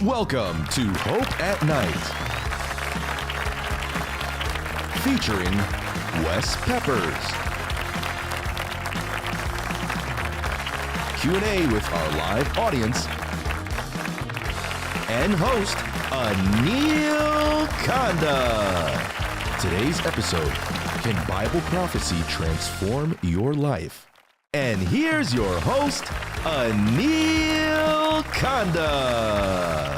Welcome to Hope at Night, featuring Wes Peppers. Q&A with our live audience and host Anil Kanda. Today's episode, can Bible prophecy transform your life? And here's your host, Anil Kanda.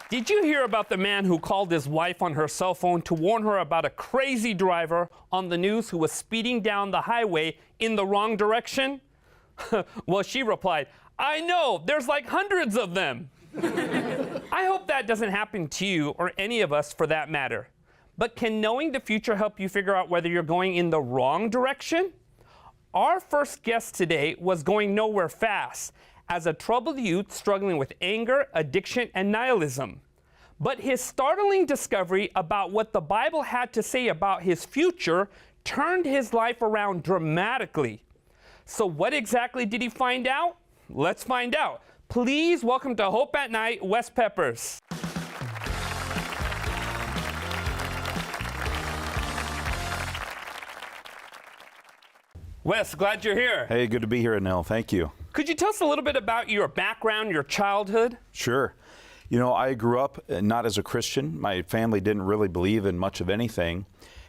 Did you hear about the man who called his wife on her cell phone to warn her about a crazy driver on the news who was speeding down the highway in the wrong direction? Well, she replied, I know, there's like hundreds of them. I hope that doesn't happen to you or any of us for that matter. But can knowing the future help you figure out whether you're going in the wrong direction? Our first guest today was going nowhere fast as a troubled youth struggling with anger, addiction, and nihilism. But his startling discovery about what the Bible had to say about his future turned his life around dramatically. So what exactly did he find out? Let's find out. Please welcome to Hope at Night, Wes Peppers. Wes, glad you're here. Hey, good to be here, Anil. Thank you. Could you tell us a little bit about your background, your childhood? Sure. You know, I grew up not as a Christian. My family didn't really believe in much of anything.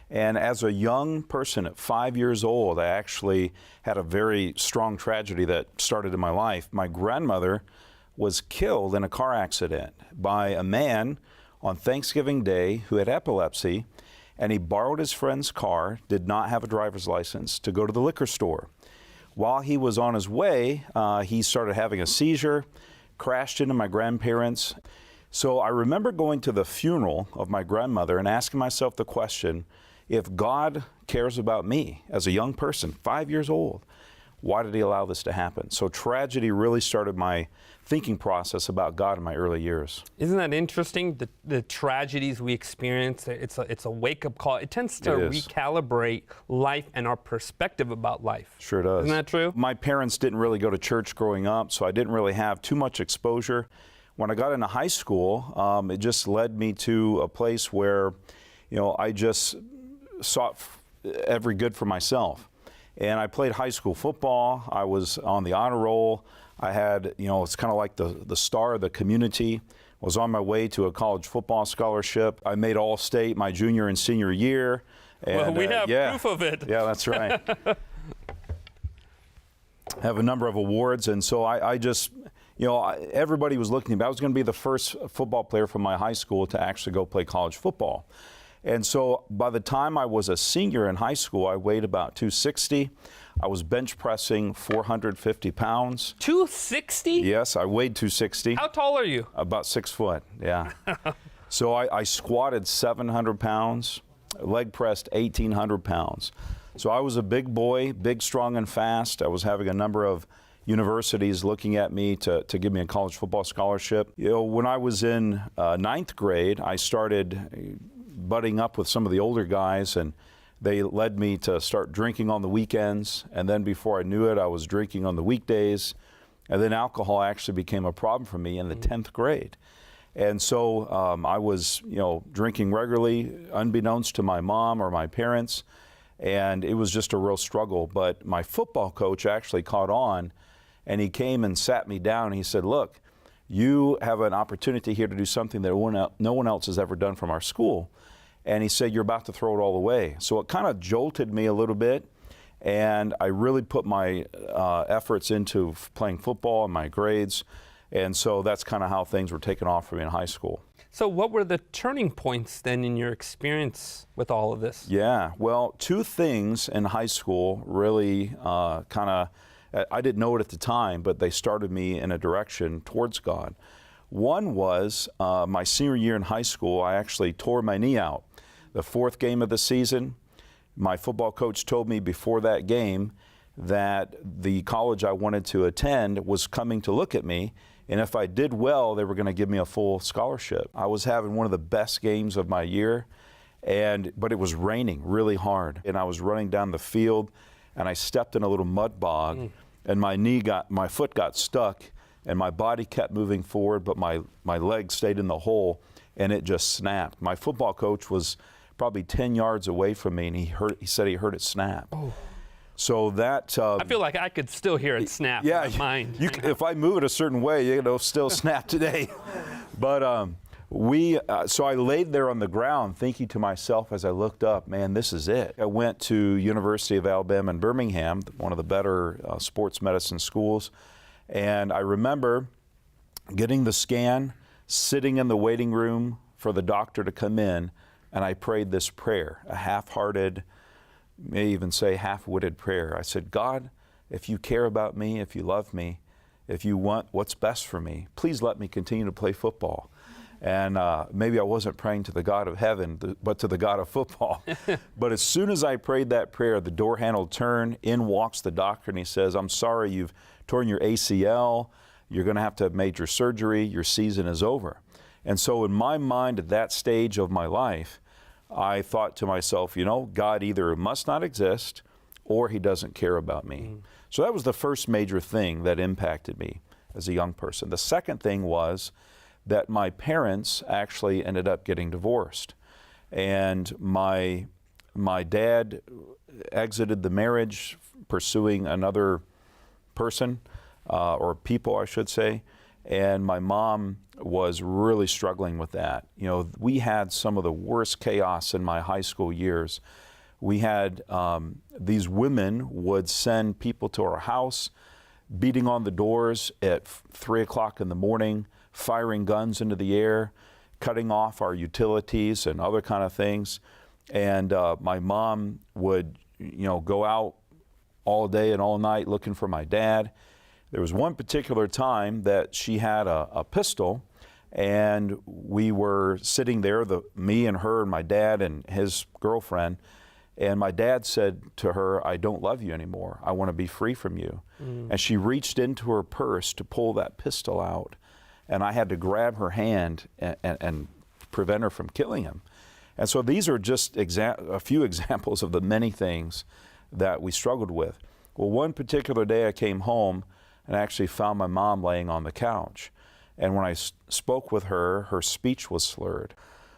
And as a young person at 5 years old, I actually had a very strong tragedy that started in my life. My grandmother was killed in a car accident by a man on Thanksgiving Day who had epilepsy, and he borrowed his friend's car, did not have a driver's license, to go to the liquor store. While he was on his way, he started having a seizure, crashed into my grandparents. So I remember going to the funeral of my grandmother and asking myself the question, if God cares about me as a young person, 5 years old, why did he allow this to happen? So tragedy really started my thinking process about God in my early years. Isn't that interesting? The tragedies we experience, it's a wake-up call. It tends to recalibrate life and our perspective about life. Sure does. Isn't that true? My parents didn't really go to church growing up, so I didn't really have too much exposure. When I got into high school, it just led me to a place where, you know, I just sought every good for myself. And I played high school football. I was on the honor roll. I had, you know, it's kind of like the star of the community. Was on my way to a college football scholarship. I made All-State my junior and senior year. And, well, we have proof of it. Yeah, that's right. Have a number of awards, and so I just, you know, everybody was looking at me. I was going to be the first football player from my high school to actually go play college football. And so by the time I was a senior in high school, I weighed about 260. I was bench pressing 450 pounds. 260? Yes, I weighed 260. How tall are you? About 6 foot, yeah. So I squatted 700 pounds, leg pressed 1,800 pounds. So I was a big boy, big, strong, and fast. I was having a number of universities looking at me to give me a college football scholarship. You know, when I was in ninth grade, I started butting up with some of the older guys, and they led me to start drinking on the weekends. And then before I knew it, I was drinking on the weekdays. And then alcohol actually became a problem for me in the 10th grade. And so I was, you know, drinking regularly, unbeknownst to my mom or my parents. And it was just a real struggle. But my football coach actually caught on, and he came and sat me down. And he said, look, you have an opportunity here to do something that no one else has ever done from our school. And he said, you're about to throw it all away. So it kind of jolted me a little bit, and I really put my efforts into playing football and my grades. And so that's kind of how things were taken off for me in high school. So what were the turning points then in your experience with all of this? Yeah, well, two things in high school really kind of, I didn't know it at the time, but they started me in a direction towards God. One was my senior year in high school, I actually tore my knee out. The fourth game of the season, my football coach told me before that game that the college I wanted to attend was coming to look at me, and if I did well, they were going to give me a full scholarship. I was having one of the best games of my year, but it was raining really hard, and I was running down the field, and I stepped in a little mud bog, and my foot got stuck and my body kept moving forward, but my leg stayed in the hole, and it just snapped. My football coach was probably 10 yards away from me, and he said he heard it snap. Oh. So that... I feel like I could still hear it snap in my mind. If I move it a certain way, it'll still snap today. But so I laid there on the ground thinking to myself as I looked up, man, this is it. I went to University of Alabama in Birmingham, one of the better sports medicine schools, and I remember getting the scan, sitting in the waiting room for the doctor to come in, and I prayed this prayer, a half-hearted, may even say half-witted prayer. I said, God, if you care about me, if you love me, if you want what's best for me, please let me continue to play football. And maybe I wasn't praying to the God of heaven, but to the God of football. But as soon as I prayed that prayer, the door handle turned, in walks the doctor, and he says, I'm sorry, you've torn your ACL, you're going to have major surgery, your season is over. And so in my mind at that stage of my life, I thought to myself, God either must not exist or he doesn't care about me. Mm. So that was the first major thing that impacted me as a young person. The second thing was that my parents actually ended up getting divorced. And my dad exited the marriage pursuing another person, or people I should say, and my mom was really struggling with that. We had some of the worst chaos in my high school years. We had these women would send people to our house, beating on the doors at 3 o'clock in the morning, firing guns into the air, cutting off our utilities and other kind of things. And my mom would, go out all day and all night looking for my dad. There was one particular time that she had a pistol, and we were sitting there, me and her and my dad and his girlfriend, and my dad said to her, I don't love you anymore. I want to be free from you. Mm. And she reached into her purse to pull that pistol out, and I had to grab her hand and prevent her from killing him. And so these are just a few examples of the many things that we struggled with. Well, one particular day I came home and I actually found my mom laying on the couch. And when I spoke with her, her speech was slurred.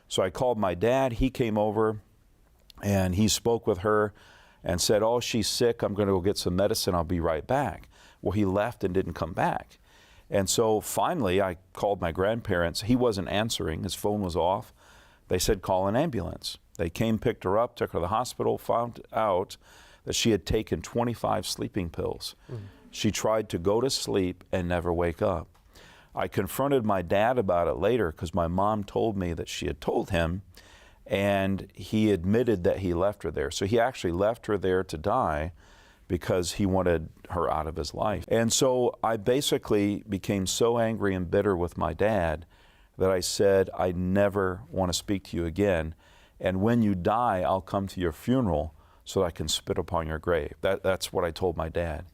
So I called my dad. He came over and he spoke with her and said, oh, she's sick. I'm going to go get some medicine. I'll be right back. Well, he left and didn't come back. And so finally, I called my grandparents. He wasn't answering. His phone was off. They said, call an ambulance. They came, picked her up, took her to the hospital, found out that she had taken 25 sleeping pills. Mm. She tried to go to sleep and never wake up. I confronted my dad about it later because my mom told me that she had told him, and he admitted that he left her there. So he actually left her there to die because he wanted her out of his life. And so I basically became so angry and bitter with my dad that I said, I never want to speak to you again. And when you die, I'll come to your funeral so that I can spit upon your grave. That's what I told my dad.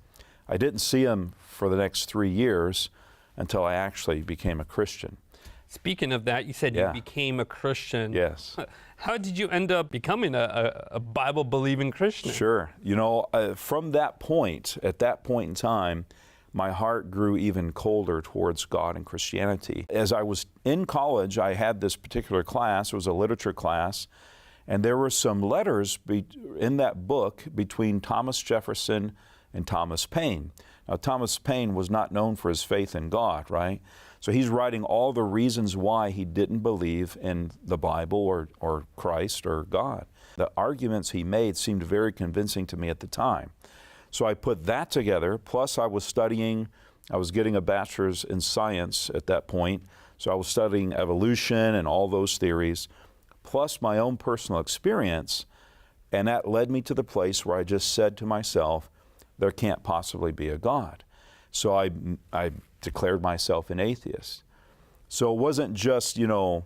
I didn't see him for the next 3 years until I actually became a Christian. Speaking of that, you said you became a Christian. Yes. How did you end up becoming a Bible-believing Christian? Sure. From that point, at that point in time, my heart grew even colder towards God and Christianity. As I was in college, I had this particular class. It was a literature class, and there were some letters in that book between Thomas Jefferson and Thomas Paine. Now, Thomas Paine was not known for his faith in God, right? So he's writing all the reasons why he didn't believe in the Bible or Christ or God. The arguments he made seemed very convincing to me at the time. So I put that together, plus I was getting a bachelor's in science at that point, so I was studying evolution and all those theories, plus my own personal experience, and that led me to the place where I just said to myself, there can't possibly be a God. So I declared myself an atheist. So it wasn't just, oh,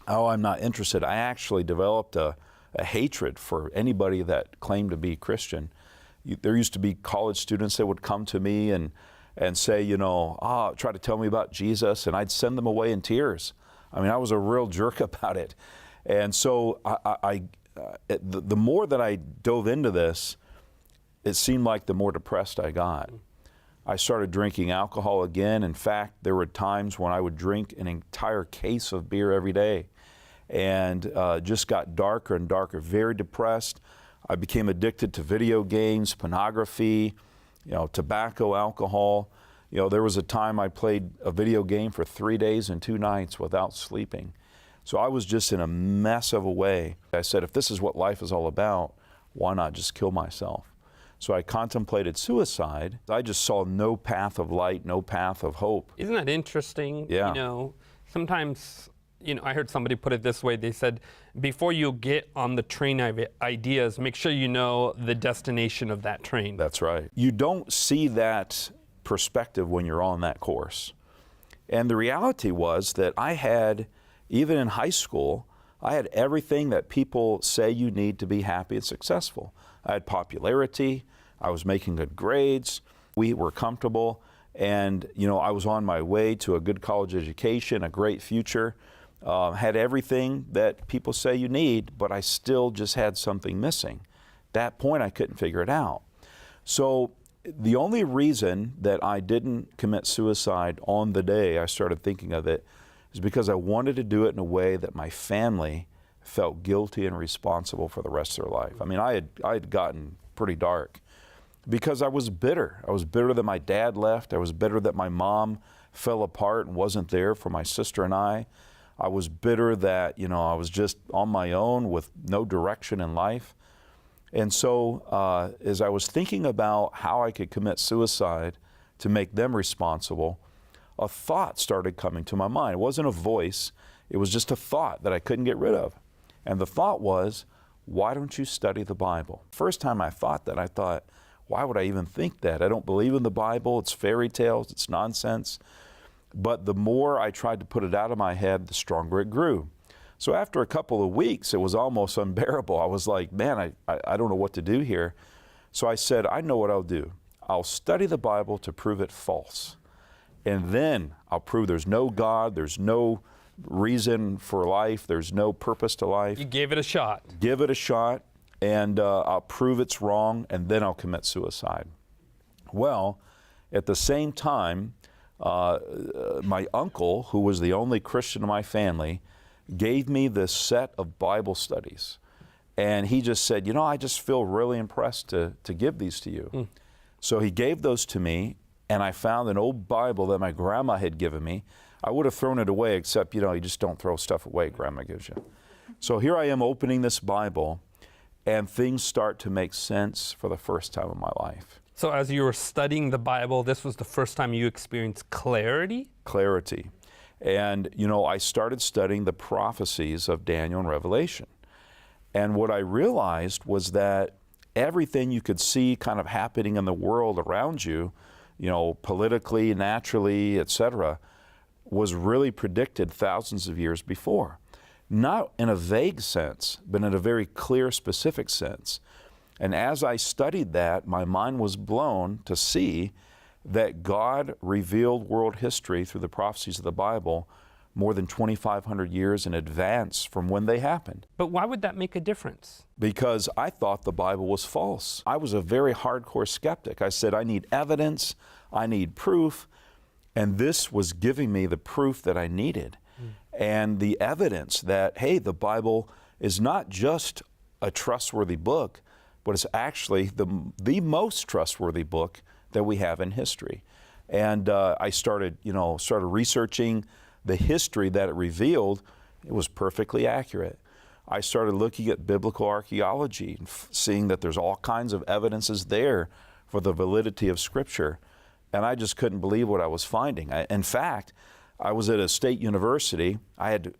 I'm not interested. I actually developed a hatred for anybody that claimed to be Christian. There used to be college students that would come to me and say, try to tell me about Jesus, and I'd send them away in tears. I mean, I was a real jerk about it. And so the more that I dove into this, it seemed like the more depressed I got. I started drinking alcohol again. In fact, there were times when I would drink an entire case of beer every day, and just got darker and darker, very depressed. I became addicted to video games, pornography, tobacco, alcohol. There was a time I played a video game for 3 days and 2 nights without sleeping. So I was just in a mess of a way. I said, if this is what life is all about, why not just kill myself? So I contemplated suicide. I just saw no path of light, no path of hope. Isn't that interesting? Yeah. Sometimes, I heard somebody put it this way. They said, before you get on the train of ideas, make sure you know the destination of that train. That's right. You don't see that perspective when you're on that course. And the reality was that I had, even in high school, I had everything that people say you need to be happy and successful. I had popularity, I was making good grades, we were comfortable, and I was on my way to a good college education, a great future, had everything that people say you need, but I still just had something missing. At that point, I couldn't figure it out. So the only reason that I didn't commit suicide on the day I started thinking of it is because I wanted to do it in a way that my family felt guilty and responsible for the rest of their life. I mean, I had gotten pretty dark because I was bitter. I was bitter that my dad left. I was bitter that my mom fell apart and wasn't there for my sister and I. I was bitter that, I was just on my own with no direction in life. And so as I was thinking about how I could commit suicide to make them responsible, a thought started coming to my mind. It wasn't a voice, it was just a thought that I couldn't get rid of. And the thought was, why don't you study the Bible? First time I thought that, I thought, why would I even think that? I don't believe in the Bible, it's fairy tales, it's nonsense. But the more I tried to put it out of my head, the stronger it grew. So after a couple of weeks, it was almost unbearable. I was like, man, I don't know what to do here. So I said, I know what I'll do. I'll study the Bible to prove it false. And then I'll prove there's no God, there's no reason for life, there's no purpose to life. You gave it a shot. Give it a shot, and I'll prove it's wrong, and then I'll commit suicide. Well, at the same time, my uncle, who was the only Christian in my family, gave me this set of Bible studies. And he just said, I just feel really impressed to give these to you. So he gave those to me, and I found an old Bible that my grandma had given me. I would have thrown it away, except, you just don't throw stuff away grandma gives you. So here I am opening this Bible, and things start to make sense for the first time in my life. So as you were studying the Bible, this was the first time you experienced clarity? Clarity. And, I started studying the prophecies of Daniel and Revelation. And what I realized was that everything you could see kind of happening in the world around you, politically, naturally, etc., was really predicted thousands of years before. Not in a vague sense, but in a very clear, specific sense. And as I studied that, my mind was blown to see that God revealed world history through the prophecies of the Bible more than 2,500 years in advance from when they happened. But why would that make a difference? Because I thought the Bible was false. I was a very hardcore skeptic. I said, I need evidence, I need proof, and this was giving me the proof that I needed. And the evidence that, hey, the Bible is not just a trustworthy book, but it's actually the most trustworthy book that we have in history. And I started researching the history that it revealed. It was perfectly accurate. I started looking at biblical archaeology and seeing that there's all kinds of evidences there for the validity of Scripture. And I just couldn't believe what I was finding. In fact, I was at a state university. I had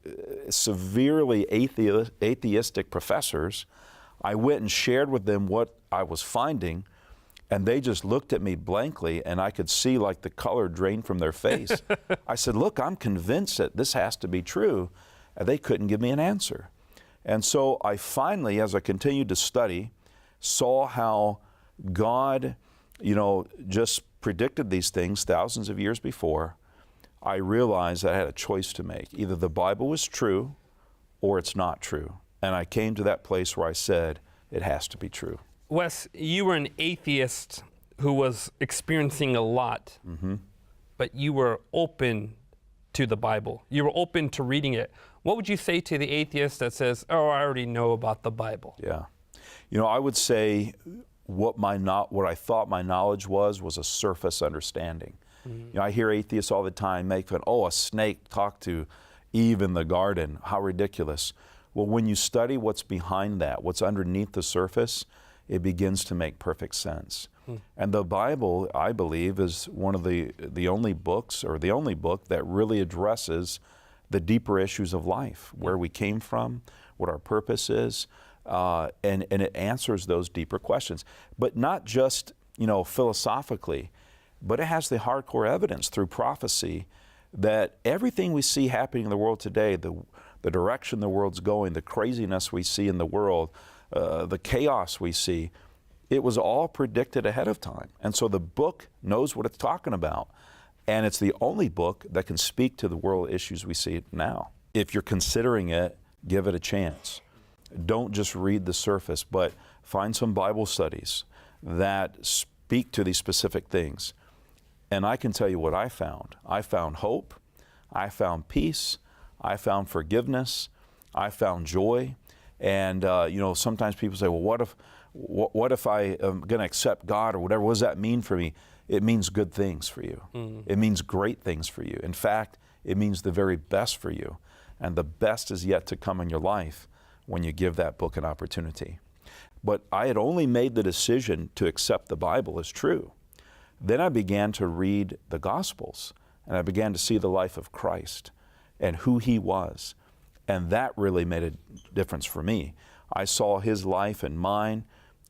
severely atheistic professors. I went and shared with them what I was finding, and they just looked at me blankly, and I could see like the color drain from their face. I said, look, I'm convinced that this has to be true. And they couldn't give me an answer. And so I finally, as I continued to study, saw how God, just predicted these things thousands of years before. I realized that I had a choice to make. Either the Bible was true or it's not true. And I came to that place where I said, it has to be true. Wes, you were an atheist who was experiencing a lot, but you were open to the Bible. You were open to reading it. What would you say to the atheist that says, oh, I already know about the Bible? Yeah. You know, I would say what I thought my knowledge was a surface understanding. You know, I hear atheists all the time make fun, oh, a snake talked to Eve in the garden. How ridiculous. Well, when you study what's behind that, what's underneath the surface, it begins to make perfect sense. And the Bible, I believe, is one of the only books, or the only book that really addresses the deeper issues of life, where we came from, what our purpose is, and it answers those deeper questions. But not just, you know, philosophically, but it has the hardcore evidence through prophecy that everything we see happening in the world today, the direction the world's going, the craziness we see in the world, the chaos we see, it was all predicted ahead of time. And so the book knows what it's talking about. And it's the only book that can speak to the world issues we see now. If you're considering it, give it a chance. Don't just read the surface, but find some Bible studies that speak to these specific things. And I can tell you what I found. I found hope, I found peace, I found forgiveness, I found joy. And you know, sometimes people say, well, what if I am going to accept God or whatever? What does that mean for me? It means good things for you. It means great things for you. In fact, it means the very best for you. And the best is yet to come in your life when you give that book an opportunity. But I had only made the decision to accept the Bible as true. Then I began to read the Gospels, and I began to see the life of Christ and who He was. And that really made a difference for me. I saw His life and mine,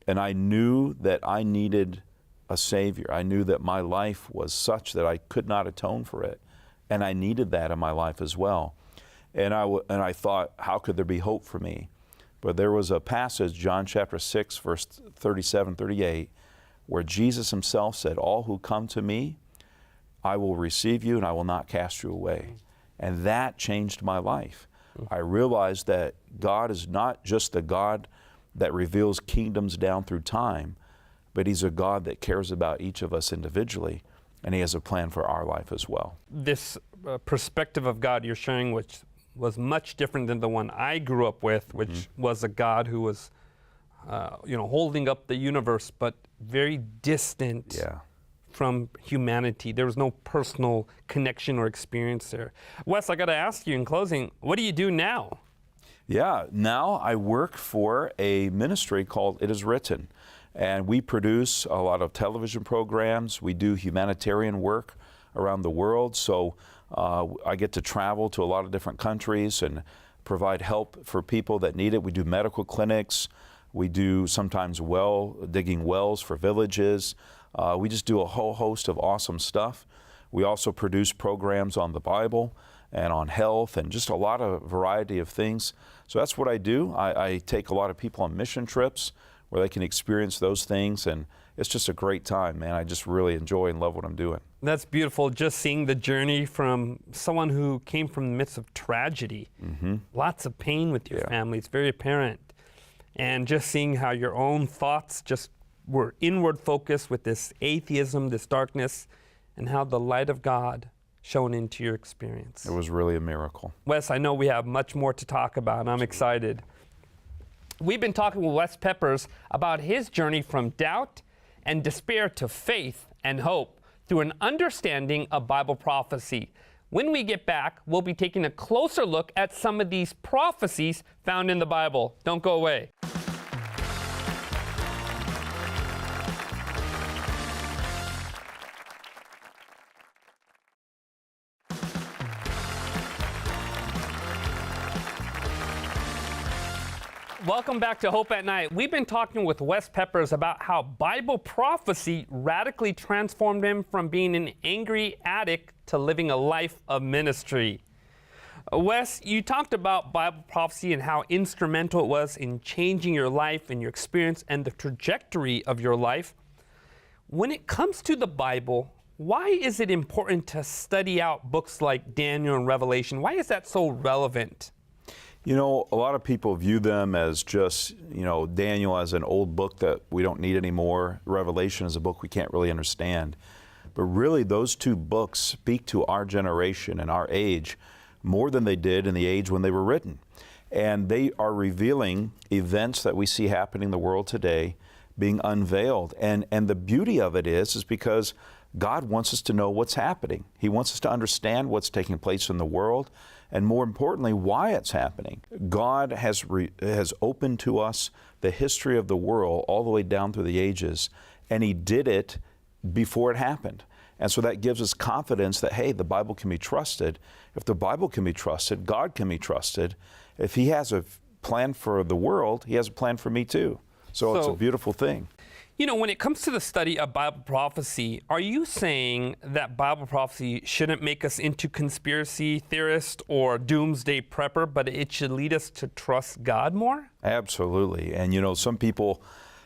and I knew that I needed a Savior. I knew that my life was such that I could not atone for it, and I needed that in my life as well. And I thought, how could there be hope for me? But there was a passage, John chapter 6, verse 37, 38, where Jesus Himself said, all who come to me, I will receive you and I will not cast you away. And that changed my life. I realized that God is not just the God that reveals kingdoms down through time, but He's a God that cares about each of us individually, and He has a plan for our life as well. This perspective of God you're sharing, which was much different than the one I grew up with, which was a God who was, you know, holding up the universe, but very distant from humanity. There was no personal connection or experience there. Wes, I got to ask you in closing, what do you do now? Yeah, now I work for a ministry called It Is Written, and we produce a lot of television programs. We do humanitarian work around the world, so I get to travel to a lot of different countries and provide help for people that need it. We do medical clinics. We do sometimes digging wells for villages. We just do a whole host of awesome stuff. We also produce programs on the Bible and on health and just a lot of variety of things. So that's what I do. I take a lot of people on mission trips where they can experience those things, and it's just a great time, man. I just really enjoy and love what I'm doing. That's beautiful, just seeing the journey from someone who came from the midst of tragedy. Lots of pain with your family, it's very apparent. And just seeing how your own thoughts just were inward focused with this atheism, this darkness, and how the light of God shone into your experience. It was really a miracle. Wes, I know we have much more to talk about, and I'm excited. We've been talking with Wes Peppers about his journey from doubt and despair to faith and hope through an understanding of Bible prophecy. When we get back, we'll be taking a closer look at some of these prophecies found in the Bible. Don't go away. Welcome back to Hope at Night. We've been talking with Wes Peppers about how Bible prophecy radically transformed him from being an angry addict to living a life of ministry. Wes, you talked about Bible prophecy and how instrumental it was in changing your life and your experience and the trajectory of your life. When it comes to the Bible, why is it important to study out books like Daniel and Revelation? Why is that so relevant? You know, a lot of people view them as just, Daniel as an old book that we don't need anymore. Revelation is a book we can't really understand. But really, those two books speak to our generation and our age more than they did in the age when they were written. And they are revealing events that we see happening in the world today being unveiled. And the beauty of it is because God wants us to know what's happening. He wants us to understand what's taking place in the world, and more importantly, why it's happening. God has opened to us the history of the world all the way down through the ages, and He did it before it happened. And so that gives us confidence that, hey, the Bible can be trusted. If the Bible can be trusted, God can be trusted. If He has a plan for the world, He has a plan for me too. So it's a beautiful thing. When it comes to the study of Bible prophecy, are you saying that Bible prophecy shouldn't make us into conspiracy theorists or doomsday prepper, but it should lead us to trust God more? Absolutely. And some people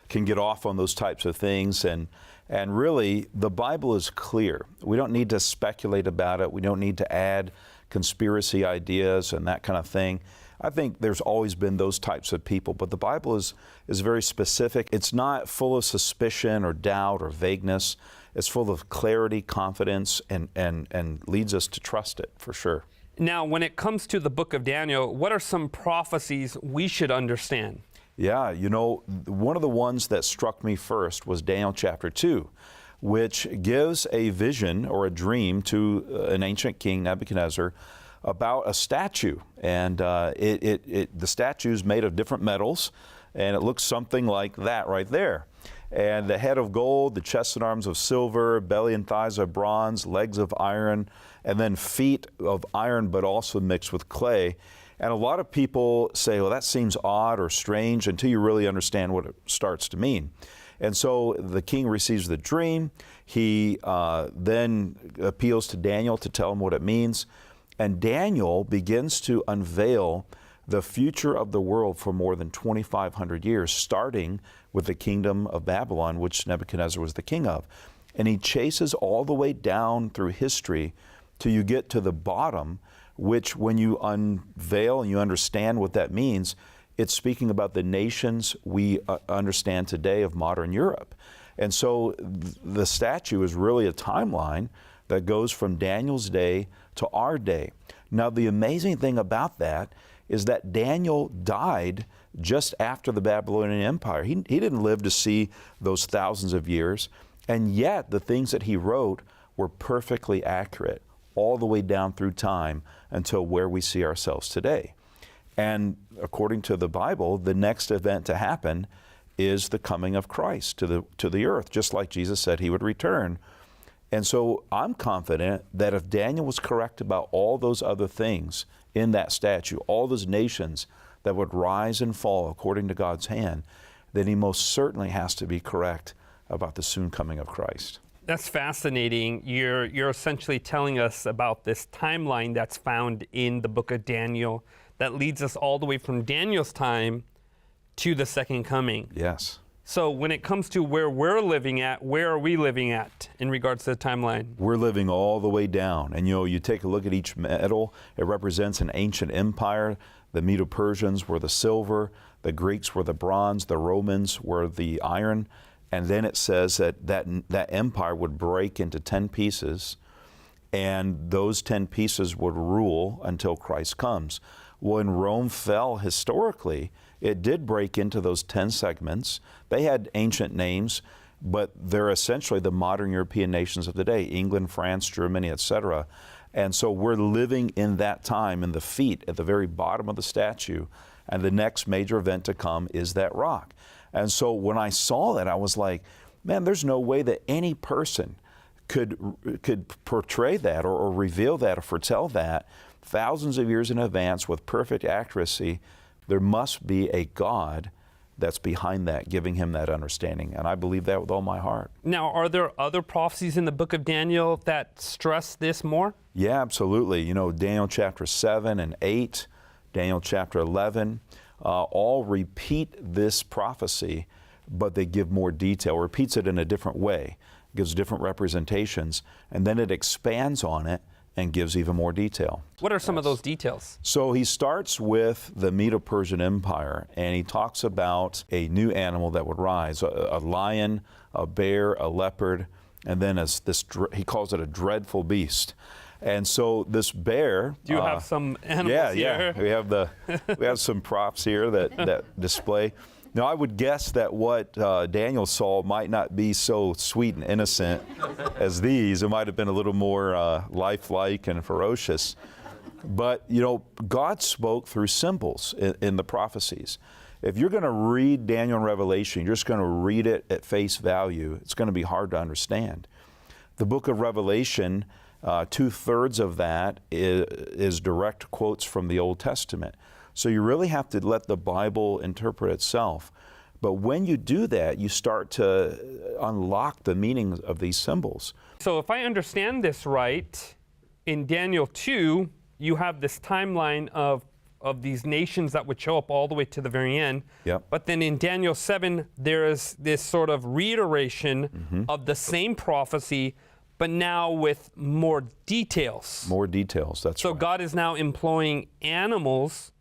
can get off on those types of things, and really the Bible is clear. We don't need to speculate about it. We don't need to add conspiracy ideas and that kind of thing. I think there's always been those types of people, but the Bible is very specific. It's not full of suspicion or doubt or vagueness. It's full of clarity, confidence, and leads us to trust it for sure. Now, when it comes to the book of Daniel, what are some prophecies we should understand? Yeah, one of the ones that struck me first was Daniel chapter 2, which gives a vision or a dream to an ancient king, Nebuchadnezzar, about a statue. And the statue is made of different metals, and it looks something like that right there. And the head of gold, the chest and arms of silver, belly and thighs of bronze, legs of iron, and then feet of iron, but also mixed with clay. And a lot of people say, well, that seems odd or strange until you really understand what it starts to mean. And so the king receives the dream. He then appeals to Daniel to tell him what it means. And Daniel begins to unveil the future of the world for more than 2,500 years, starting with the kingdom of Babylon, which Nebuchadnezzar was the king of. And he chases all the way down through history till you get to the bottom, which when you unveil and you understand what that means, it's speaking about the nations we understand today of modern Europe. And so the statue is really a timeline that goes from Daniel's day to our day. Now, the amazing thing about that is that Daniel died just after the Babylonian Empire. He didn't live to see those thousands of years, and yet the things that he wrote were perfectly accurate all the way down through time until where we see ourselves today. And according to the Bible, the next event to happen is the coming of Christ to the earth, just like Jesus said He would return. And so I'm confident that if Daniel was correct about all those other things in that statue, all those nations that would rise and fall according to God's hand, then he most certainly has to be correct about the soon coming of Christ. That's fascinating. You're essentially telling us about this timeline that's found in the book of Daniel that leads us all the way from Daniel's time to the second coming. Yes. So when it comes to where we're living at, where are we living at in regards to the timeline? We're living all the way down. And you take a look at each metal, it represents an ancient empire. The Medo-Persians were the silver, the Greeks were the bronze, the Romans were the iron. And then it says that empire would break into 10 pieces, and those 10 pieces would rule until Christ comes. When Rome fell historically, it did break into those 10 segments. They had ancient names, but they're essentially the modern European nations of today, England, France, Germany, etc. And so we're living in that time, in the feet at the very bottom of the statue, and the next major event to come is that rock. And so when I saw that, I was like, man, there's no way that any person could portray that or reveal that or foretell that thousands of years in advance with perfect accuracy. There must be a God that's behind that, giving him that understanding. And I believe that with all my heart. Now, are there other prophecies in the book of Daniel that stress this more? Yeah, absolutely. Daniel chapter 7 and 8, Daniel chapter 11, all repeat this prophecy, but they give more detail, repeats it in a different way, gives different representations, and then it expands on it and gives even more detail. What are some of those details? So he starts with the Medo-Persian Empire, and he talks about a new animal that would rise, a lion, a bear, a leopard, and then he calls it a dreadful beast. And so this bear. Do you have some animals here? Yeah. We have some props here that display. Now, I would guess that what Daniel saw might not be so sweet and innocent as these. It might have been a little more lifelike and ferocious. But, God spoke through symbols in the prophecies. If you're going to read Daniel and Revelation, you're just going to read it at face value, it's going to be hard to understand. The book of Revelation, 2/3 of that is direct quotes from the Old Testament. So you really have to let the Bible interpret itself. But when you do that, you start to unlock the meanings of these symbols. So if I understand this right, in Daniel 2, you have this timeline of these nations that would show up all the way to the very end. Yep. But then in Daniel 7, there is this sort of reiteration of the same prophecy, but now with more details. More details, that's So right. God is now employing animals,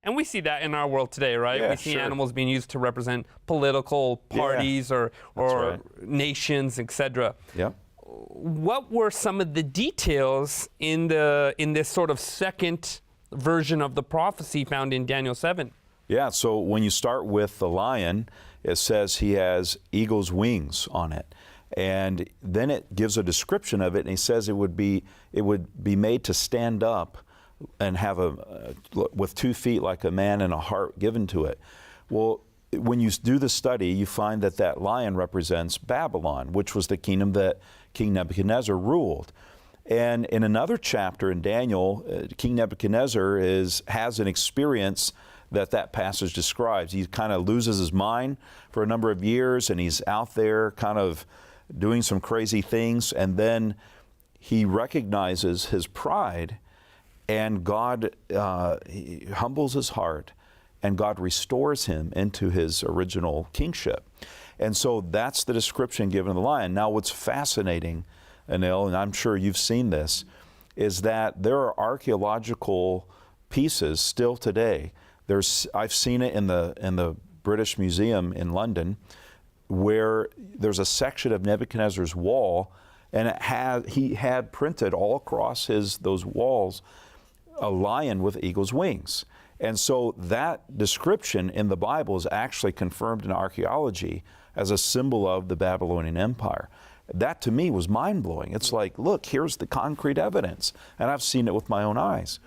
and we see that in our world today, right? Yeah, we see sure. animals being used to represent political parties or right. nations, etc. Yep. What were some of the details in this sort of second version of the prophecy found in Daniel 7? Yeah, so when you start with the lion, it says he has eagle's wings on it. And then it gives a description of it, and he says it would be made to stand up and have with 2 feet like a man and a heart given to it. Well, when you do the study, you find that lion represents Babylon, which was the kingdom that King Nebuchadnezzar ruled. And in another chapter in Daniel, King Nebuchadnezzar has an experience that passage describes. He kind of loses his mind for a number of years, and he's out there kind of doing some crazy things, and then he recognizes his pride, and God he humbles his heart, and God restores him into his original kingship. And so that's the description given of the lion. Now, what's fascinating, Anil, and I'm sure you've seen this, is that there are archaeological pieces still today. I've seen it in the British Museum in London, where there's a section of Nebuchadnezzar's wall, and he had printed all across those walls a lion with eagle's wings. And so that description in the Bible is actually confirmed in archaeology as a symbol of the Babylonian Empire. That to me was mind-blowing. It's like, look, here's the concrete evidence, and I've seen it with my own eyes.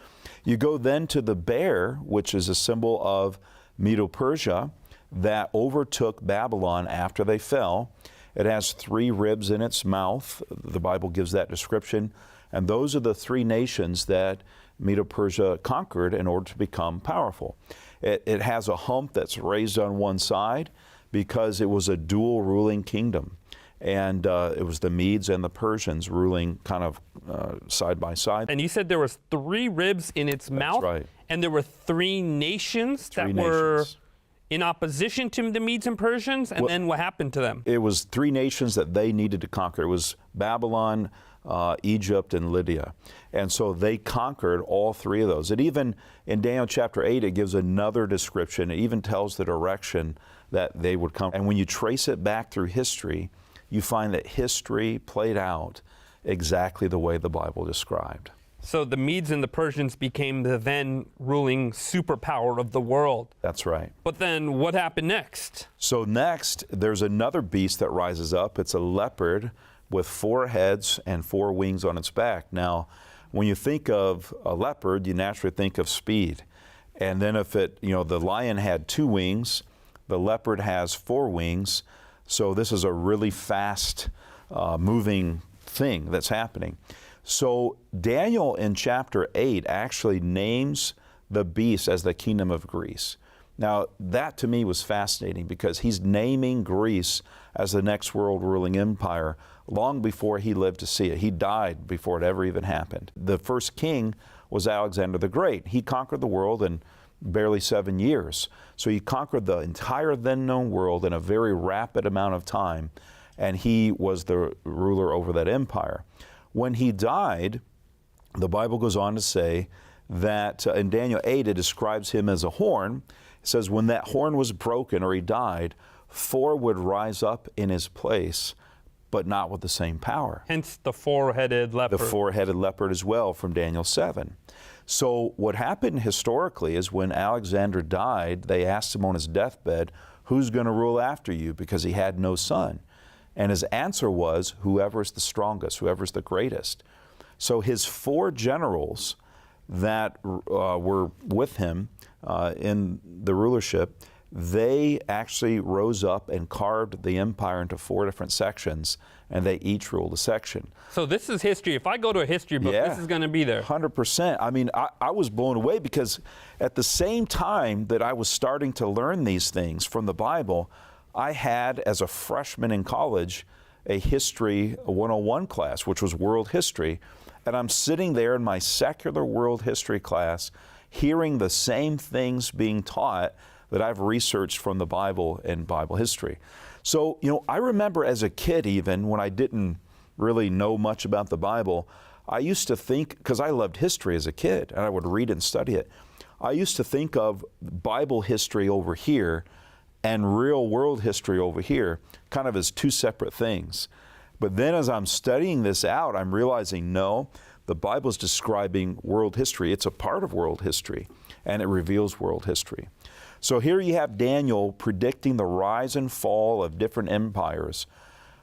You go then to the bear, which is a symbol of Medo-Persia, that overtook Babylon after they fell. It has 3 ribs in its mouth. The Bible gives that description. And those are the 3 nations that Medo-Persia conquered in order to become powerful. It has a hump that's raised on one side because it was a dual ruling kingdom. And it was the Medes and the Persians ruling kind of side by side. And you said there was 3 ribs in its mouth? That's right. And there were 3 nations were in opposition to the Medes and Persians, and then what happened to them? It was 3 nations that they needed to conquer. It was Babylon, Egypt, and Lydia. And so they conquered all 3 of those. And even in Daniel chapter 8, it gives another description. It even tells the direction that they would come. And when you trace it back through history, you find that history played out exactly the way the Bible described. So the Medes and the Persians became the then ruling superpower of the world. That's right. But then what happened next? So next, there's another beast that rises up. It's a leopard with 4 heads and 4 wings on its back. Now, when you think of a leopard, you naturally think of speed. And then if the lion had 2 wings, the leopard has 4 wings. So this is a really fast moving thing that's happening. So Daniel in chapter 8 actually names the beast as the kingdom of Greece. Now that to me was fascinating because he's naming Greece as the next world ruling empire long before he lived to see it. He died before it ever even happened. The first king was Alexander the Great. He conquered the world in barely 7 years. So he conquered the entire then known world in a very rapid amount of time, and he was the ruler over that empire. When he died, the Bible goes on to say that in Daniel 8, it describes him as a horn. It says, when that horn was broken or he died, 4 would rise up in his place, but not with the same power. Hence the four-headed leopard. The four-headed leopard as well from Daniel 7. So what happened historically is when Alexander died, they asked him on his deathbed, who's going to rule after you? Because he had no son. And his answer was, whoever's the strongest, whoever's the greatest. So his 4 generals that were with him in the rulership, they actually rose up and carved the empire into 4 different sections, and they each ruled a section. So this is history. If I go to a history book, this is going to be there. 100%. I mean, I was blown away because at the same time that I was starting to learn these things from the Bible, I had, as a freshman in college, a History 101 class, which was world history. And I'm sitting there in my secular world history class, hearing the same things being taught that I've researched from the Bible and Bible history. So, you know, I remember as a kid, even when I didn't really know much about the Bible, I used to think, because I loved history as a kid, and I would read and study it, I used to think of Bible history over here and real world history over here, kind of as 2 separate things. But then as I'm studying this out, I'm realizing, no, the Bible's describing world history. It's a part of world history, and it reveals world history. So here you have Daniel predicting the rise and fall of different empires,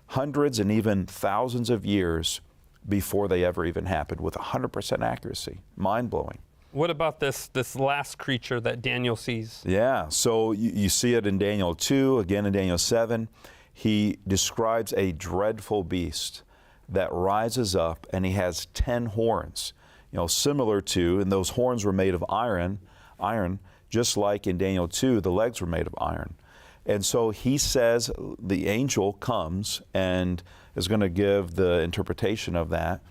hundreds and even thousands of years before they ever even happened, with 100% accuracy. Mind-blowing. What about this last creature that Daniel sees? Yeah, so you see it in Daniel 2, again in Daniel 7. He describes a dreadful beast that rises up, and he has 10 horns, you know, similar to, and those horns were made of iron, just like in Daniel 2, the legs were made of iron. And so he says the angel comes and is going to give the interpretation of that.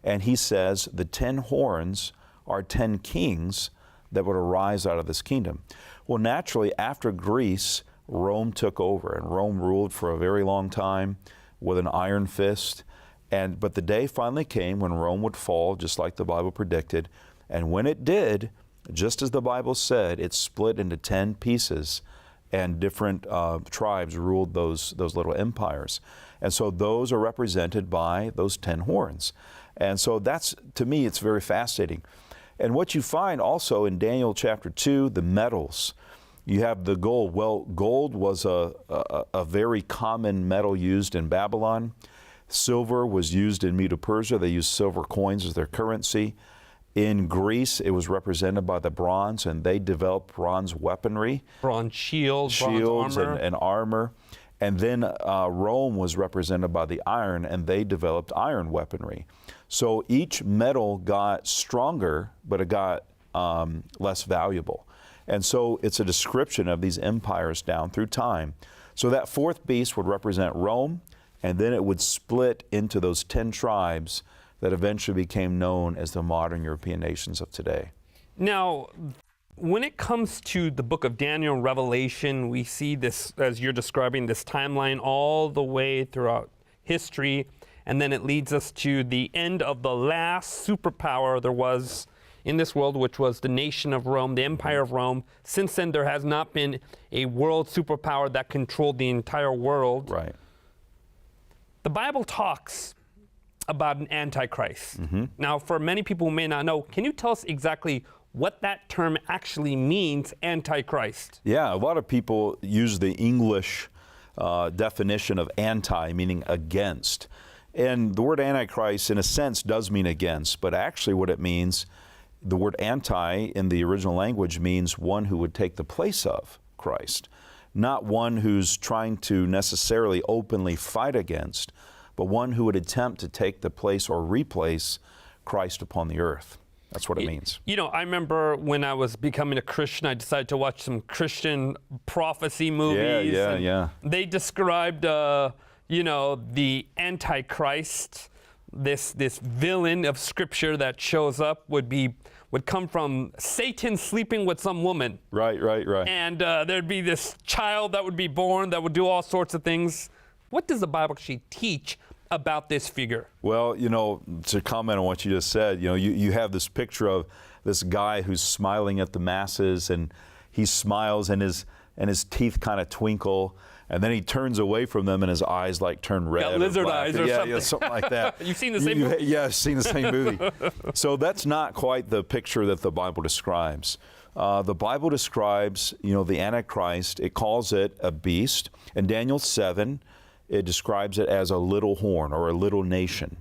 And he says the 10 horns are 10 kings that would arise out of this kingdom. Well, naturally, after Greece, Rome took over, and Rome ruled for a very long time with an iron fist. But the day finally came when Rome would fall, just like the Bible predicted. And when it did, just as the Bible said, it split into 10 pieces, and different tribes ruled those little empires. And so those are represented by those 10 horns. And so that's, to me, it's very fascinating. And what you find also in Daniel chapter 2, the metals. You have the gold. Well, gold was a very common metal used in Babylon. Silver was used in Medo-Persia. They used silver coins as their currency. In Greece, it was represented by the bronze, and they developed bronze weaponry. Bronze shields, bronze armor. And armor. And then Rome was represented by the iron, and they developed iron weaponry. So each metal got stronger, but it got less valuable. And so it's a description of these empires down through time. So that 4th beast would represent Rome, and then it would split into those 10 tribes that eventually became known as the modern European nations of today. Now, when it comes to the book of Daniel and Revelation, we see this, as you're describing, this timeline all the way throughout history, and then it leads us to the end of the last superpower there was in this world, which was the nation of Rome, the Empire of Rome. Since then, there has not been a world superpower that controlled the entire world. Right. The Bible talks about an Antichrist. Now, for many people who may not know, can you tell us exactly what that term actually means, Antichrist? Yeah, a lot of people use the English definition of anti, meaning against. And the word Antichrist, in a sense, does mean against, but actually what it means, the word anti in the original language means one who would take the place of Christ, not one who's trying to necessarily openly fight against, but one who would attempt to take the place or replace Christ upon the earth. That's what it means. You know, I remember when I was becoming a Christian, I decided to watch some Christian prophecy movies. Yeah. They described, you know, the Antichrist, this villain of Scripture that shows up would come from Satan sleeping with some woman. Right. And there'd be this child that would be born that would do all sorts of things. What does the Bible actually teach about this figure? Well, to comment on what you just said, you have this picture of this guy who's smiling at the masses, and he smiles and his teeth kind of twinkle, and then he turns away from them and his eyes like turn red. Got lizard eyes or something. Yeah, something like that. You've seen the same movie? Yeah, I've seen the same movie. So that's not quite the picture that the Bible describes. The Bible describes, the Antichrist. It calls it a beast. In Daniel 7, it describes it as a little horn or a little nation.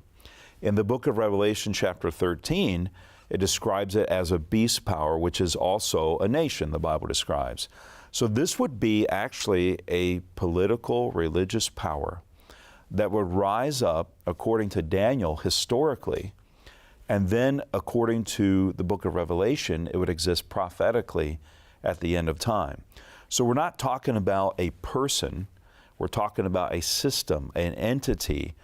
In the book of Revelation, chapter 13, it describes it as a beast power, which is also a nation, the Bible describes. So this would be actually a political, religious power that would rise up, according to Daniel, historically, and then according to the book of Revelation, it would exist prophetically at the end of time. So we're not talking about a person, we're talking about a system, an entity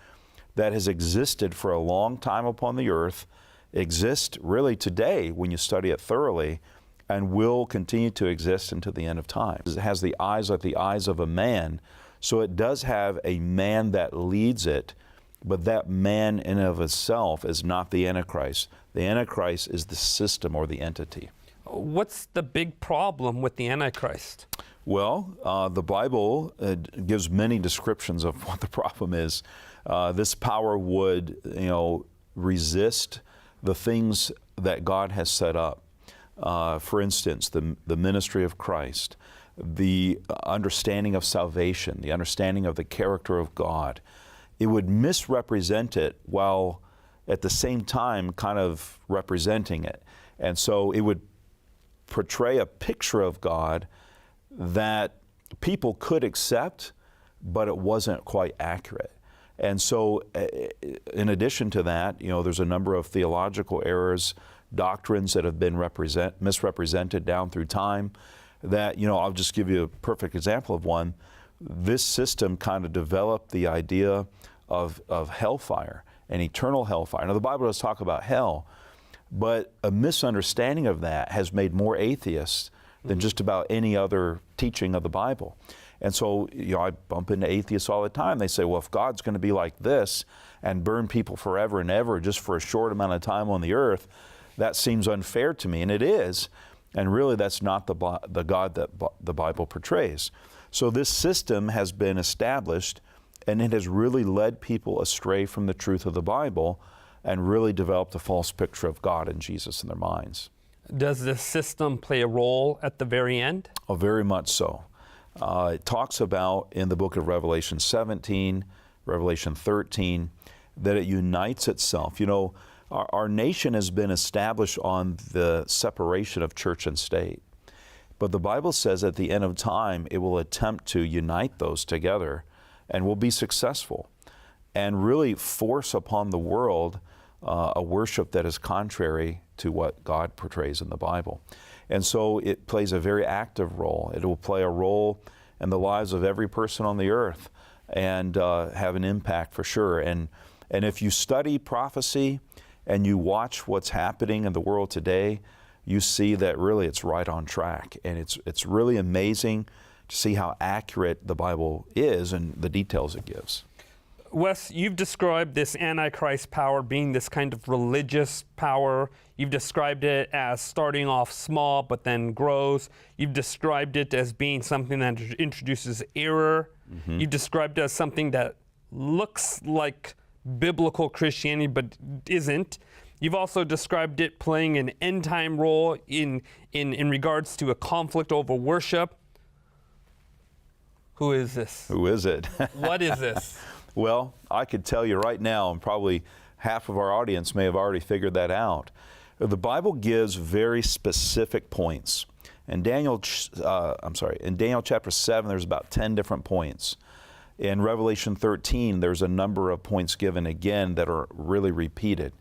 that has existed for a long time upon the earth, exists really today when you study it thoroughly, and will continue to exist until the end of time. It has the eyes like the eyes of a man, so it does have a man that leads it, but that man in and of itself is not the Antichrist. The Antichrist is the system or the entity. What's the big problem with the Antichrist? Well, the Bible gives many descriptions of what the problem is. This power would, resist the things that God has set up. For instance, the ministry of Christ, the understanding of salvation, the understanding of the character of God. It would misrepresent it while at the same time kind of representing it. And so it would portray a picture of God that people could accept, but it wasn't quite accurate. And so in addition to that, there's a number of theological errors, doctrines that have been misrepresented down through time that, I'll just give you a perfect example of one. This system kind of developed the idea of hellfire and eternal hellfire. Now, the Bible does talk about hell, but a misunderstanding of that has made more atheists than just about any other teaching of the Bible. And so, I bump into atheists all the time. They say, well, if God's going to be like this and burn people forever and ever just for a short amount of time on the earth, that seems unfair to me, and it is. And really, that's not the God that the Bible portrays. So this system has been established, and it has really led people astray from the truth of the Bible and really developed a false picture of God and Jesus in their minds. Does this system play a role at the very end? Oh, very much so. It talks about in the book of Revelation 17, Revelation 13, that it unites itself. Our nation has been established on the separation of church and state. But the Bible says at the end of time, it will attempt to unite those together and will be successful and really force upon the world a worship that is contrary to what God portrays in the Bible. And so it plays a very active role. It will play a role in the lives of every person on the earth and have an impact for sure. And if you study prophecy and you watch what's happening in the world today, you see that really it's right on track. And it's really amazing to see how accurate the Bible is and the details it gives. Wes, you've described this Antichrist power being this kind of religious power. You've described it as starting off small but then grows. You've described it as being something that introduces error. Mm-hmm. You've described it as something that looks like biblical Christianity but isn't. You've also described it playing an end-time role in regards to a conflict over worship. Who is this? Who is it? What is this? Well, I could tell you right now, and probably half of our audience may have already figured that out. The Bible gives very specific points. In Daniel chapter 7, there's about 10 different points. In Revelation 13, there's a number of points given again that are really repeated.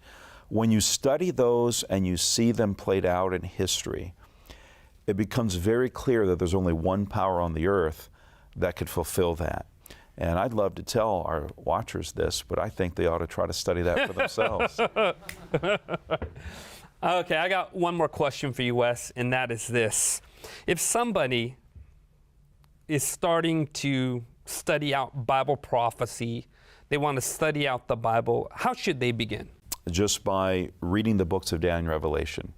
When you study those and you see them played out in history, it becomes very clear that there's only one power on the earth that could fulfill that. And I'd love to tell our watchers this, but I think they ought to try to study that for themselves. Okay, I got one more question for you, Wes, and that is this. If somebody is starting to study out Bible prophecy, they want to study out the Bible, how should they begin? Just by reading the books of Daniel and Revelation.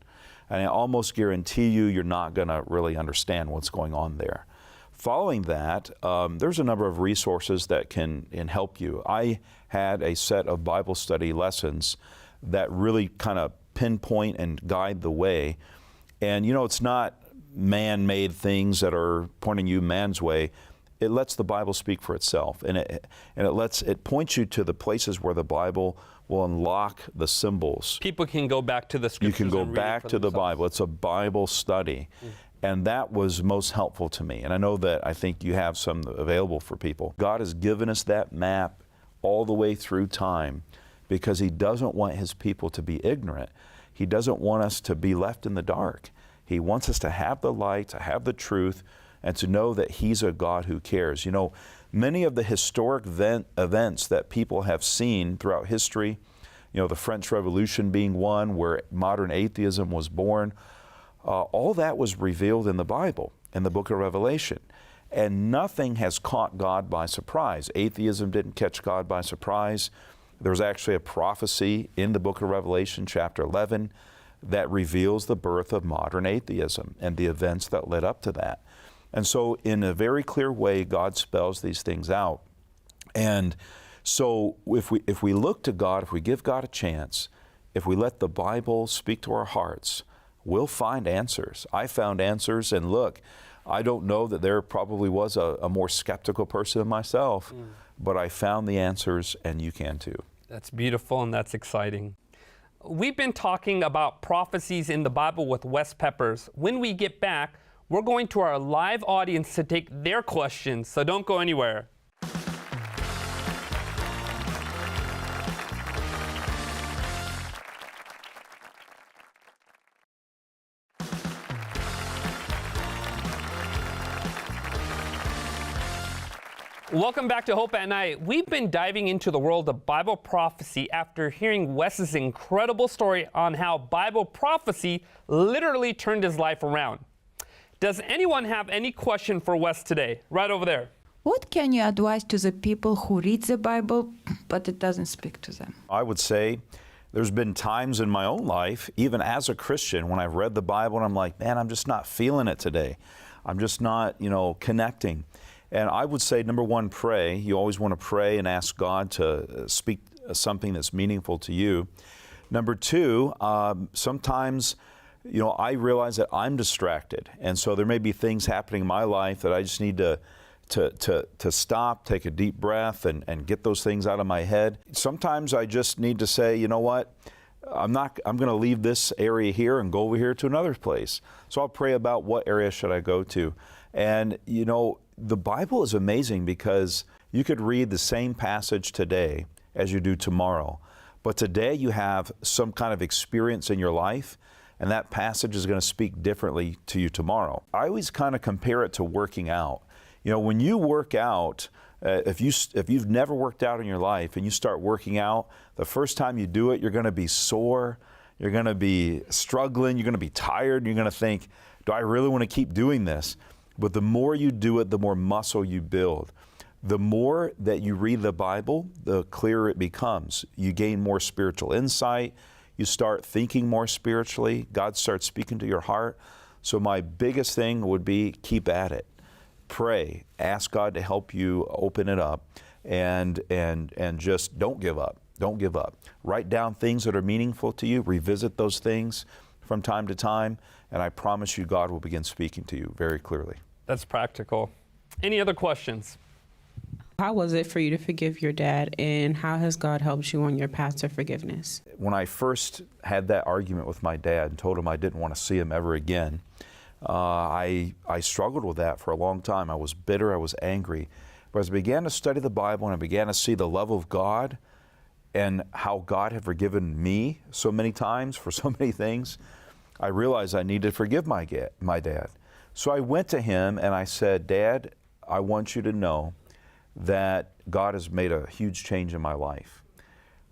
And I almost guarantee you, you're not going to really understand what's going on there. Following that, there's a number of resources that can help you. I had a set of Bible study lessons that really kind of pinpoint and guide the way. And you know, it's not man-made things that are pointing you man's way. It lets the Bible speak for itself, and it points you to the places where the Bible will unlock the symbols. People can go back to the scriptures. You can go and read back it for to the themselves. Bible. It's a Bible study. And that was most helpful to me. And I know that I think you have some available for people. God has given us that map all the way through time because He doesn't want His people to be ignorant. He doesn't want us to be left in the dark. He wants us to have the light, to have the truth, and to know that He's a God who cares. You know, many of the historic events that people have seen throughout history, you know, the French Revolution being one where modern atheism was born, all that was revealed in the Bible, in the book of Revelation. And nothing has caught God by surprise. Atheism didn't catch God by surprise. There's actually a prophecy in the book of Revelation, chapter 11, that reveals the birth of modern atheism and the events that led up to that. And so in a very clear way, God spells these things out. And so if we look to God, if we give God a chance, if we let the Bible speak to our hearts, we'll find answers. I found answers, and look, I don't know that there probably was a more skeptical person than myself, but I found the answers, and you can too. That's beautiful and that's exciting. We've been talking about prophecies in the Bible with Wes Peppers. When we get back, we're going to our live audience to take their questions, so don't go anywhere. Welcome back to Hope at Night. We've been diving into the world of Bible prophecy after hearing Wes's incredible story on how Bible prophecy literally turned his life around. Does anyone have any question for Wes today? Right over there. What can you advise to the people who read the Bible, but it doesn't speak to them? I would say there's been times in my own life, even as a Christian, when I've read the Bible and I'm like, man, I'm just not feeling it today. I'm just not, connecting. And I would say, number one, pray. You always want to pray and ask God to speak something that's meaningful to you. Number two, sometimes, I realize that I'm distracted. And so there may be things happening in my life that I just need to stop, take a deep breath, and get those things out of my head. Sometimes I just need to say, you know what? I'm going to leave this area here and go over here to another place. So I'll pray about what area should I go to. And, the Bible is amazing because you could read the same passage today as you do tomorrow. But today you have some kind of experience in your life, and that passage is going to speak differently to you tomorrow. I always kind of compare it to working out. When you work out, if you've never worked out in your life and you start working out, the first time you do it, you're going to be sore, you're going to be struggling, you're going to be tired, and you're going to think, do I really want to keep doing this? But the more you do it, the more muscle you build. The more that you read the Bible, the clearer it becomes. You gain more spiritual insight. You start thinking more spiritually. God starts speaking to your heart. So my biggest thing would be keep at it. Pray. Ask God to help you open it up. And just don't give up. Don't give up. Write down things that are meaningful to you. Revisit those things from time to time. And I promise you, God will begin speaking to you very clearly. That's practical. Any other questions? How was it for you to forgive your dad, and how has God helped you on your path to forgiveness? When I first had that argument with my dad and told him I didn't want to see him ever again, I struggled with that for a long time. I was bitter, I was angry. But as I began to study the Bible and I began to see the love of God and how God had forgiven me so many times for so many things, I realized I needed to forgive my dad. So I went to him and I said, Dad, I want you to know that God has made a huge change in my life.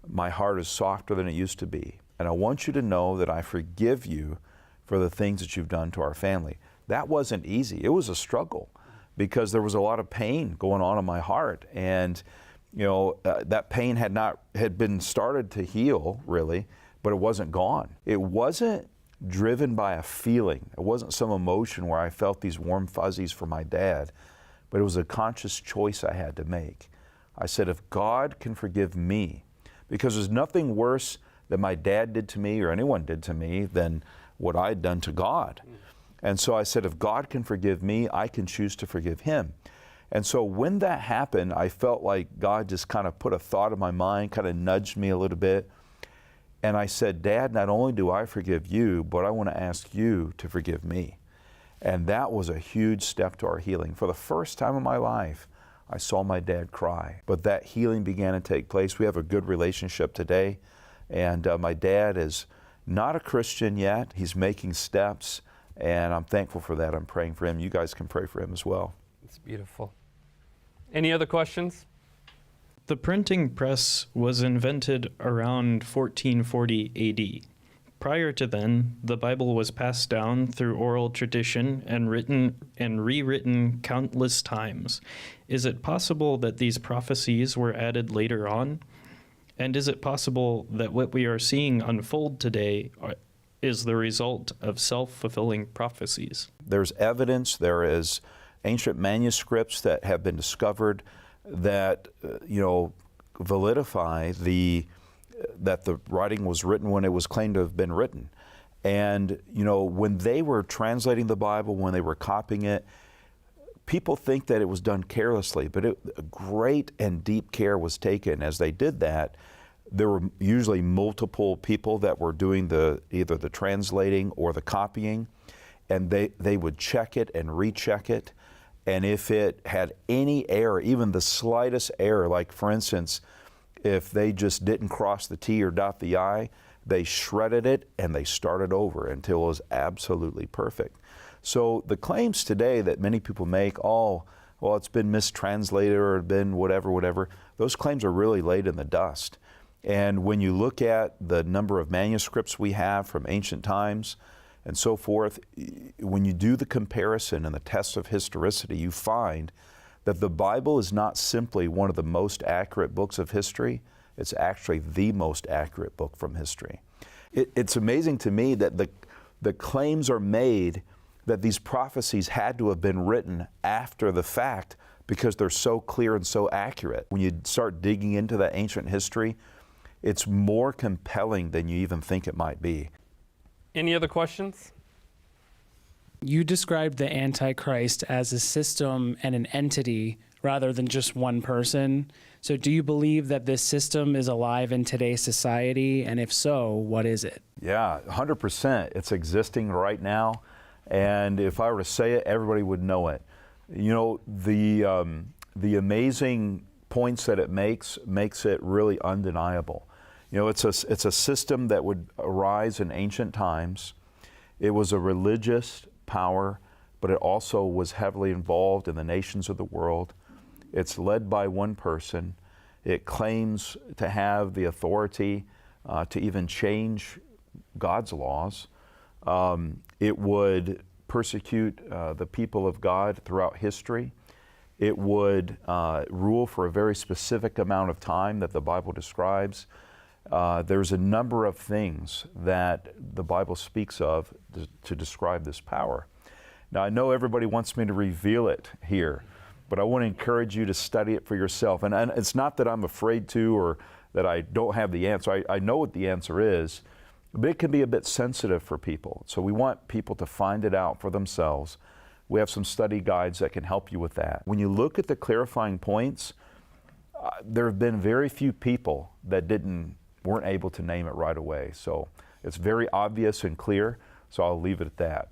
My heart is softer than it used to be. And I want you to know that I forgive you for the things that you've done to our family. That wasn't easy. It was a struggle because there was a lot of pain going on in my heart. And that pain had been started to heal, really, but it wasn't gone. It wasn't driven by a feeling. It wasn't some emotion where I felt these warm fuzzies for my dad, but it was a conscious choice I had to make. I said, if God can forgive me, because there's nothing worse that my dad did to me or anyone did to me than what I had done to God. And so I said, if God can forgive me, I can choose to forgive him. And so when that happened, I felt like God just kind of put a thought in my mind, kind of nudged me a little bit. And I said, Dad, not only do I forgive you, but I want to ask you to forgive me. And that was a huge step to our healing. For the first time in my life, I saw my dad cry. But that healing began to take place. We have a good relationship today. And my dad is not a Christian yet. He's making steps. And I'm thankful for that. I'm praying for him. You guys can pray for him as well. It's beautiful. Any other questions? The printing press was invented around 1440 AD. Prior to then, the Bible was passed down through oral tradition and written and rewritten countless times. Is it possible that these prophecies were added later on? And is it possible that what we are seeing unfold today is the result of self-fulfilling prophecies? There's evidence, there is ancient manuscripts that have been discovered that, validify that the writing was written when it was claimed to have been written. And, when they were translating the Bible, when they were copying it, people think that it was done carelessly, but great and deep care was taken as they did that. There were usually multiple people that were doing either the translating or the copying, and they would check it and recheck it. And if it had any error, even the slightest error, like for instance, if they just didn't cross the T or dot the I, they shredded it and they started over until it was absolutely perfect. So the claims today that many people make, it's been mistranslated or been whatever, those claims are really laid in the dust. And when you look at the number of manuscripts we have from ancient times and so forth, when you do the comparison and the test of historicity, you find that the Bible is not simply one of the most accurate books of history, it's actually the most accurate book from history. It's amazing to me that the claims are made that these prophecies had to have been written after the fact because they're so clear and so accurate. When you start digging into that ancient history, it's more compelling than you even think it might be. Any other questions? You described the Antichrist as a system and an entity rather than just one person. So do you believe that this system is alive in today's society? And if so, what is it? Yeah, 100%. It's existing right now. And if I were to say it, everybody would know it. The amazing points that it makes it really undeniable. It's a system that would arise in ancient times. It was a religious power, but it also was heavily involved in the nations of the world. It's led by one person. It claims to have the authority to even change God's laws. It would persecute the people of God throughout history. It would rule for a very specific amount of time that the Bible describes. There's a number of things that the Bible speaks of to describe this power. Now, I know everybody wants me to reveal it here, but I want to encourage you to study it for yourself. And it's not that I'm afraid to or that I don't have the answer. I know what the answer is, but it can be a bit sensitive for people. So we want people to find it out for themselves. We have some study guides that can help you with that. When you look at the clarifying points, there have been very few people that weren't able to name it right away. So it's very obvious and clear, so I'll leave it at that.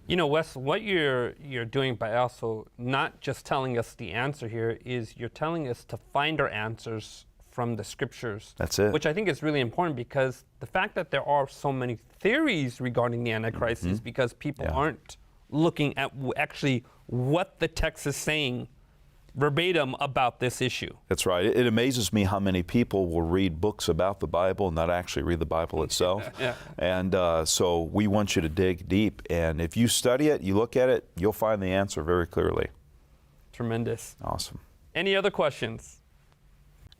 Wes, what you're doing by also not just telling us the answer here is you're telling us to find our answers from the scriptures. That's it. Which I think is really important because the fact that there are so many theories regarding the Antichrist is because people aren't looking at actually what the text is saying verbatim about this issue. That's right. It amazes me how many people will read books about the Bible and not actually read the Bible itself. And so we want you to dig deep. And if you study it, you look at it, you'll find the answer very clearly. Tremendous. Awesome. Any other questions?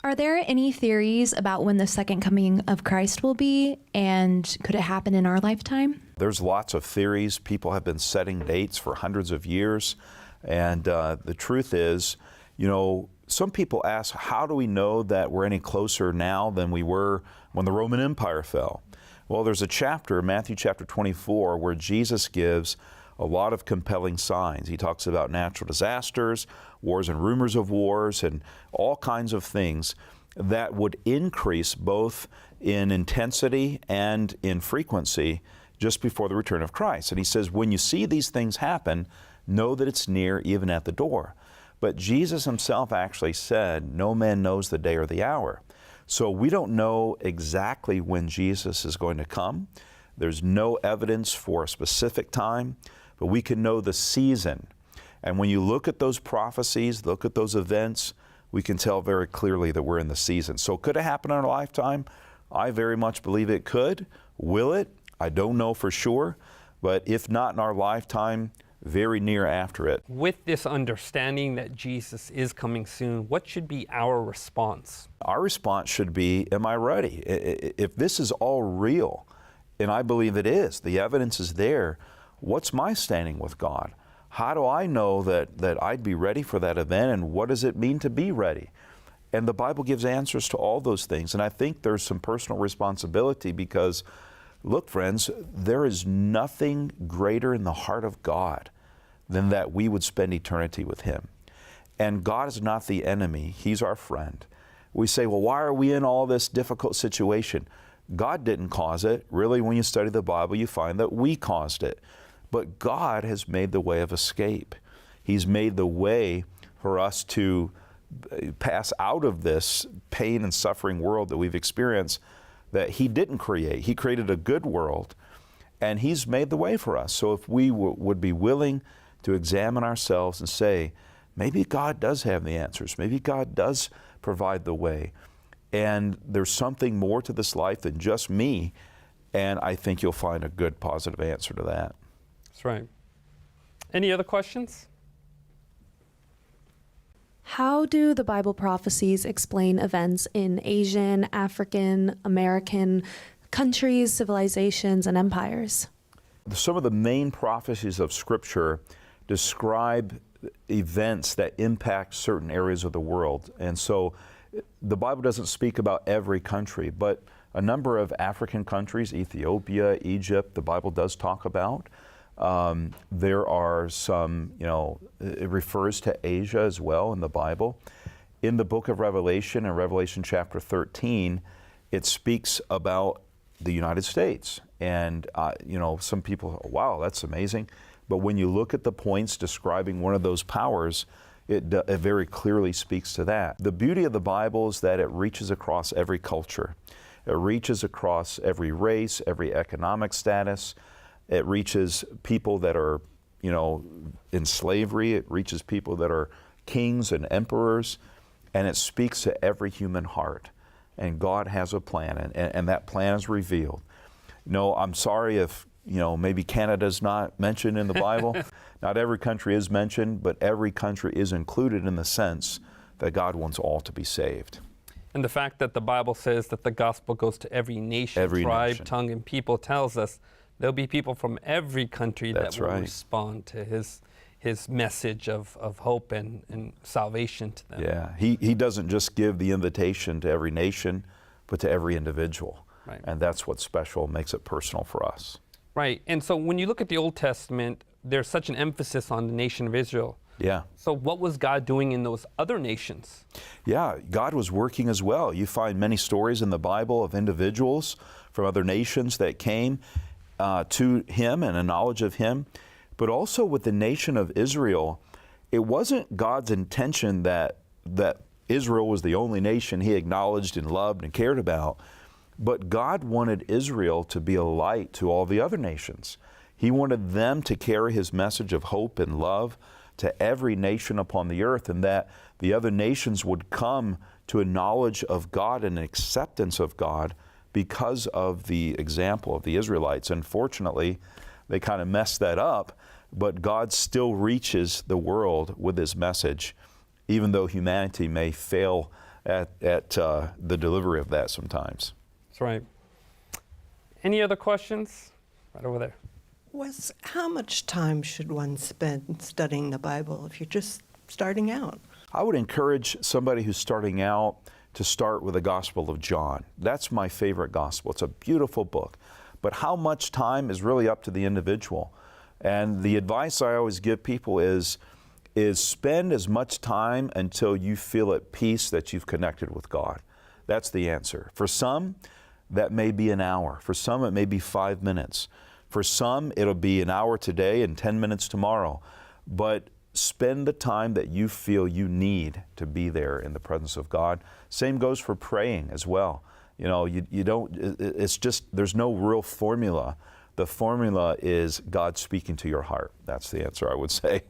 Are there any theories about when the second coming of Christ will be, and could it happen in our lifetime? There's lots of theories. People have been setting dates for hundreds of years. And the truth is, you know, some people ask, how do we know that we're any closer now than we were when the Roman Empire fell? Well, there's a chapter, Matthew chapter 24, where Jesus gives a lot of compelling signs. He talks about natural disasters, wars and rumors of wars, and all kinds of things that would increase both in intensity and in frequency just before the return of Christ. And he says, when you see these things happen, know that it's near, even at the door. But Jesus himself actually said, no man knows the day or the hour. So we don't know exactly when Jesus is going to come. There's no evidence for a specific time, but we can know the season. And when you look at those prophecies, look at those events, we can tell very clearly that we're in the season. So could it happen in our lifetime? I very much believe it could. Will it? I don't know for sure. But if not in our lifetime, very near after it. With this understanding that Jesus is coming soon, what should be our response? Our response should be, am I ready? If this is all real, and I believe it is, the evidence is there, what's my standing with God? How do I know that I'd be ready for that event, and what does it mean to be ready? And the Bible gives answers to all those things, and I think there's some personal responsibility because, look, friends, there is nothing greater in the heart of God than that we would spend eternity with Him. And God is not the enemy, He's our friend. We say, well, why are we in all this difficult situation? God didn't cause it. Really, when you study the Bible, you find that we caused it. But God has made the way of escape. He's made the way for us to pass out of this pain and suffering world that we've experienced that He didn't create. He created a good world, and He's made the way for us. So if we would be willing to examine ourselves and say, maybe God does have the answers. Maybe God does provide the way. And there's something more to this life than just me. And I think you'll find a good, positive answer to that. That's right. Any other questions? How do the Bible prophecies explain events in Asian, African, American countries, civilizations, and empires? Some of the main prophecies of Scripture describe events that impact certain areas of the world. And so the Bible doesn't speak about every country, but a number of African countries, Ethiopia, Egypt, the Bible does talk about. There are some, it refers to Asia as well in the Bible. In the book of Revelation, in Revelation chapter 13, it speaks about the United States. And, some people, wow, that's amazing. But when you look at the points describing one of those powers, it very clearly speaks to that. The beauty of the Bible is that it reaches across every culture. It reaches across every race, every economic status. It reaches people that are, in slavery. It reaches people that are kings and emperors. And it speaks to every human heart. And God has a plan, and that plan is revealed. I'm sorry if, maybe Canada's not mentioned in the Bible. Not every country is mentioned, but every country is included in the sense that God wants all to be saved. And the fact that the Bible says that the gospel goes to every nation, tribe, tongue, and people tells us there'll be people from every country that will respond to his message of hope and salvation to them. Yeah, he doesn't just give the invitation to every nation, but to every individual. Right. And that's what's special, makes it personal for us. Right. And so when you look at the Old Testament, there's such an emphasis on the nation of Israel. Yeah. So what was God doing in those other nations? Yeah, God was working as well. You find many stories in the Bible of individuals from other nations that came to Him and a knowledge of Him. But also with the nation of Israel, it wasn't God's intention that Israel was the only nation He acknowledged and loved and cared about. But God wanted Israel to be a light to all the other nations. He wanted them to carry His message of hope and love to every nation upon the earth, and that the other nations would come to a knowledge of God and an acceptance of God because of the example of the Israelites. Unfortunately, they kind of messed that up, but God still reaches the world with His message, even though humanity may fail at the delivery of that sometimes. That's right. Any other questions? Right over there. Wes, how much time should one spend studying the Bible if you're just starting out? I would encourage somebody who's starting out to start with the Gospel of John. That's my favorite gospel. It's a beautiful book. But how much time is really up to the individual. And the advice I always give people is spend as much time until you feel at peace that you've connected with God. That's the answer. For some, that may be an hour. For some, it may be 5 minutes. For some, it'll be an hour today and 10 minutes tomorrow. But spend the time that you feel you need to be there in the presence of God. Same goes for praying as well. You know, you don't, it's just, there's no real formula. The formula is God speaking to your heart. That's the answer, I would say.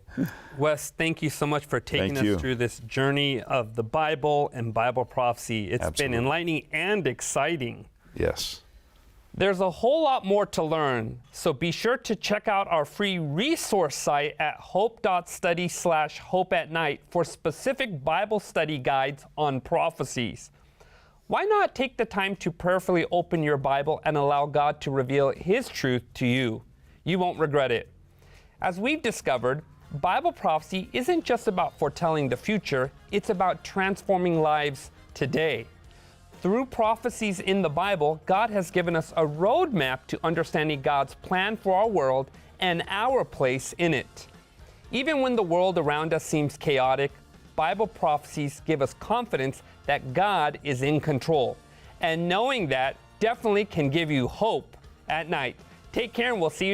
Wes, thank you so much for taking us through this journey of the Bible and Bible prophecy. It's been enlightening and exciting. Yes. There's a whole lot more to learn, so be sure to check out our free resource site at hope.study/hopeatnight for specific Bible study guides on prophecies. Why not take the time to prayerfully open your Bible and allow God to reveal His truth to you? You won't regret it. As we've discovered, Bible prophecy isn't just about foretelling the future, it's about transforming lives today. Through prophecies in the Bible, God has given us a roadmap to understanding God's plan for our world and our place in it. Even when the world around us seems chaotic, Bible prophecies give us confidence that God is in control. And knowing that definitely can give you hope at night. Take care, and we'll see you